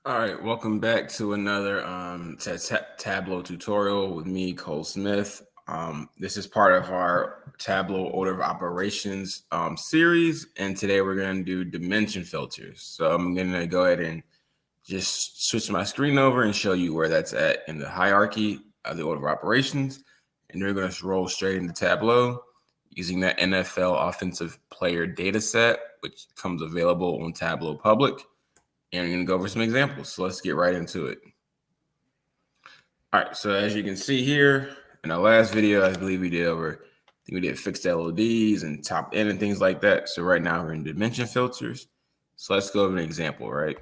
All right, welcome back to another Tableau tutorial with me, Cole Smith. This is part of our Tableau order of operations series, and today we're going to do dimension filters. So I'm going to go ahead and just switch my screen over and show you where that's at in the hierarchy of the order of operations. And we're going to roll straight into Tableau using that NFL offensive player data set, which comes available on Tableau Public. And we're going to go over some examples. So let's get right into it. All right. So as you can see here in our last video, I believe we did fixed LODs and top end and things like that. So right now we're in dimension filters. So let's go over an example, right?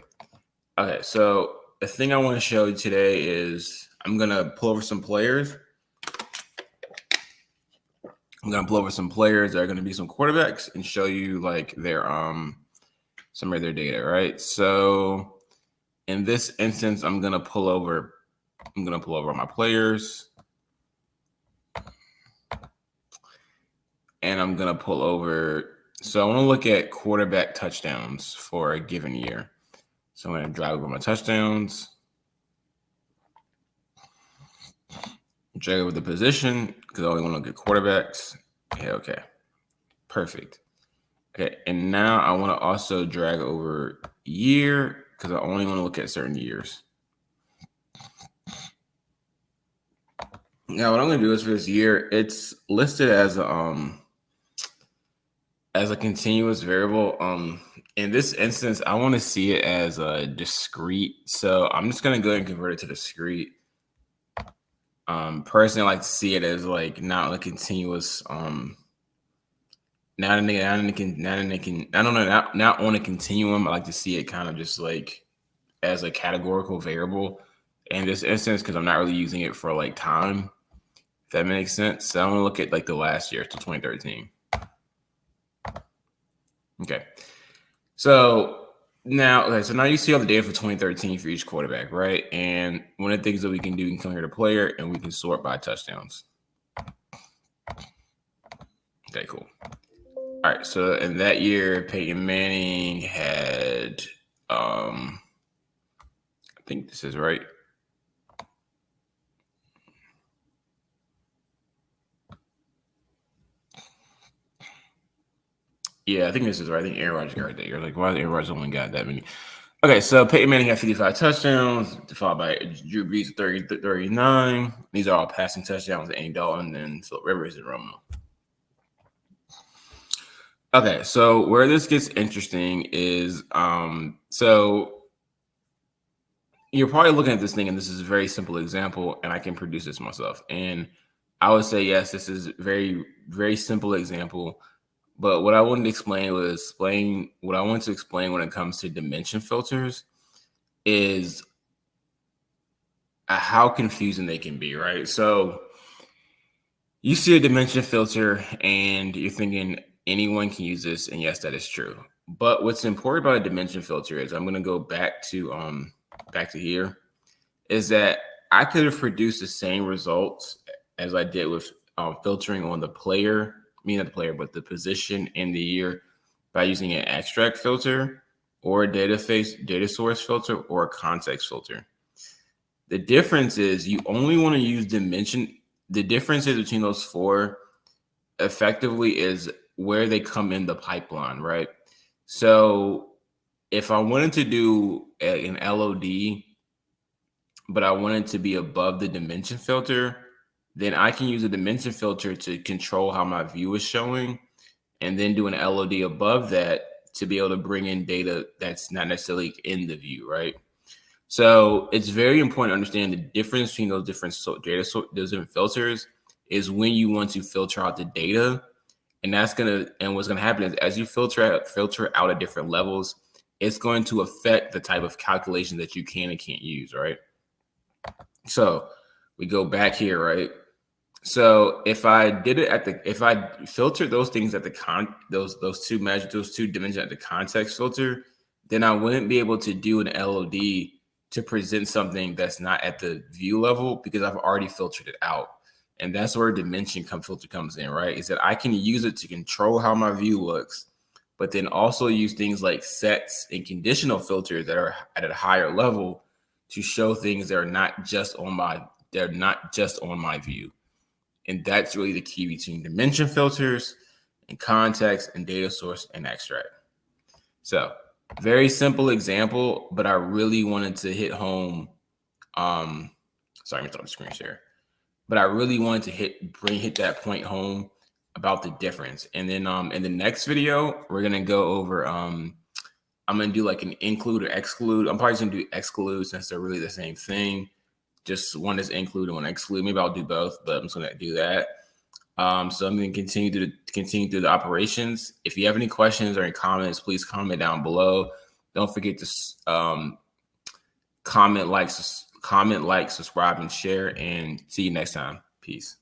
Okay. So the thing I want to show you today is I'm going to pull over some players. I'm going to pull over some players that are going to be some quarterbacks and show you like their some of their data, right? So in this instance, I'm gonna pull over my players, and I'm gonna pull over. So I want to look at quarterback touchdowns for a given year. So I'm gonna drag over my touchdowns, drag over the position because I only want to look at quarterbacks. Okay, perfect. Okay, and now I want to also drag over year because I only want to look at certain years. Now, what I'm going to do is for this year, it's listed as a continuous variable. In this instance, I want to see it as a discrete. So I'm just going to go ahead and convert it to discrete. Personally, I like to see it as like not a continuous. Not on a continuum. I like to see it kind of just like as a categorical variable in this instance because I'm not really using it for like time. If that makes sense. So I'm gonna look at like the last year to 2013. Okay. So now you see all the data for 2013 for each quarterback, right? And one of the things that we can do, we can come here to player and we can sort by touchdowns. Okay, cool. All right, so in that year, Peyton Manning had, I think this is right. Yeah, I think this is right. I think Aaron Rodgers got that. You're like, why has Aaron Rodgers only got that many? Okay, so Peyton Manning had 55 touchdowns, followed by Drew Brees 39. These are all passing touchdowns. Andy Dalton and Philip Rivers and Romo. Okay, so where this gets interesting is, so you're probably looking at this thing, and this is a very simple example, and I can produce this myself. And I would say, yes, this is very, very simple example. But what I wanted to explain when it comes to dimension filters is how confusing they can be, right? So you see a dimension filter and you're thinking anyone can use this, and yes, that is true. But what's important about a dimension filter is I'm going to go back to here, is that I could have produced the same results as I did with filtering on the player. Not the player, but the position and the year by using an extract filter or a data source filter or a context filter. The difference is you only want to use dimension. The differences between those four effectively is where they come in the pipeline, right? So if I wanted to do an LOD, but I wanted to be above the dimension filter, then I can use a dimension filter to control how my view is showing and then do an LOD above that to be able to bring in data that's not necessarily in the view, right? So it's very important to understand the difference between those different those different filters is when you want to filter out the data. And what's gonna happen is as you filter out at different levels, it's going to affect the type of calculation that you can and can't use, right? So we go back here, right? So if I filtered those things at those two dimensions at the context filter, then I wouldn't be able to do an LOD to present something that's not at the view level because I've already filtered it out. And that's where dimension filter comes in, right? Is that I can use it to control how my view looks, but then also use things like sets and conditional filters that are at a higher level to show things that are not just on my view. And that's really the key between dimension filters and context and data source and extract. So very simple example, but I really wanted to hit home. Sorry, I'm the screen share. But I really wanted to hit that point home about the difference. And then in the next video, we're gonna go over I'm gonna do like an include or exclude. I'm probably just gonna do exclude since they're really the same thing. Just one is include and one exclude. Maybe I'll do both, but I'm just gonna do that. So I'm gonna continue through the operations. If you have any questions or any comments, please comment down below. Don't forget to comment, like, subscribe, and share. And see you next time. Peace.